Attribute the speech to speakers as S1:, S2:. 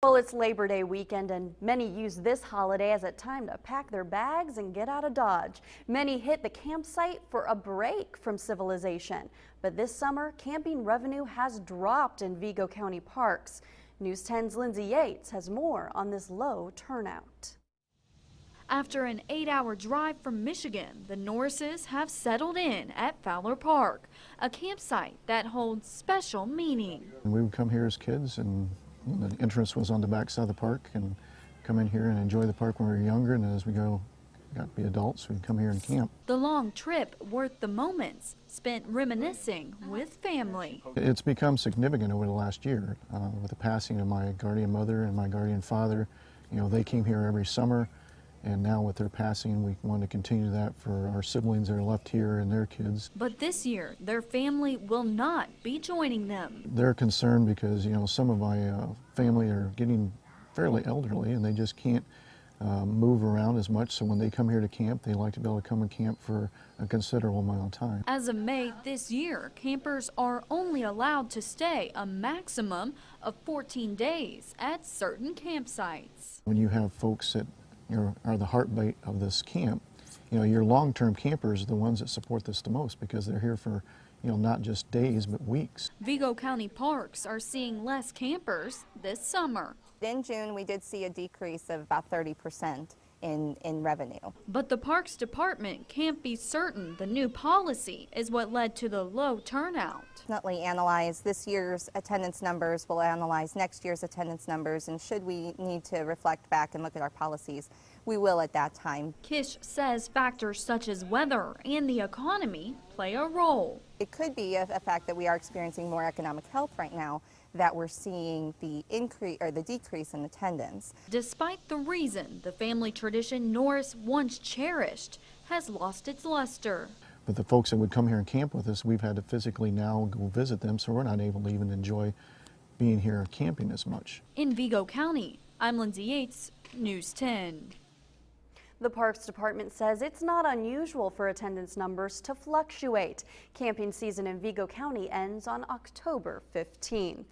S1: Well, it's Labor Day weekend and many use this holiday as a time to pack their bags and get out of Dodge. Many hit the campsite for a break from civilization. But this summer, camping revenue has dropped in Vigo County parks. News 10's Lindsay Yates has more on this low turnout.
S2: After an 8-hour drive from Michigan, the Norrises have settled in at Fowler Park, a campsite that holds special meaning.
S3: We would come here as kids, and the entrance was on the back side of the park, and come in here and enjoy the park when we were younger, and as we got to be adults, we'd come here and camp.
S2: The long trip worth the moments spent reminiscing with family.
S3: It's become significant over the last year with the passing of my guardian mother and my guardian father. You know, they came here every summer, and now with their passing, we want to continue that for our siblings that are left here and their kids.
S2: But this year, their family will not be joining them.
S3: They're concerned because, you know, some of my family are getting fairly elderly and they just can't move around as much. So when they come here to camp, they like to be able to come and camp for a considerable amount of time.
S2: As of May this year, campers are only allowed to stay a maximum of 14 days at certain campsites.
S3: When you have folks that are the heartbeat of this camp, you know, your long-term campers are the ones that support this the most because they're here for, you know, not just days but weeks.
S2: Vigo County parks are seeing less campers this summer.
S4: In June, we did see a decrease of about 30% in revenue.
S2: But the Parks Department can't be certain the new policy is what led to the low turnout.
S4: Definitely analyze this year's attendance numbers, we'll analyze next year's attendance numbers, and should we need to reflect back and look at our policies, we will at that time.
S2: Kish says factors such as weather and the economy play a role.
S4: It could be a fact that we are experiencing more economic health right now, that we're seeing the increase or the decrease in attendance.
S2: Despite the reason the family tradition Norris once cherished has lost its luster.
S3: But the folks that would come here and camp with us, we've had to physically now go visit them, so we're not able to even enjoy being here camping as much.
S2: In Vigo County, I'm Lindsay Yates, News 10.
S1: The Parks Department says it's not unusual for attendance numbers to fluctuate. Camping season in Vigo County ends on October 15th.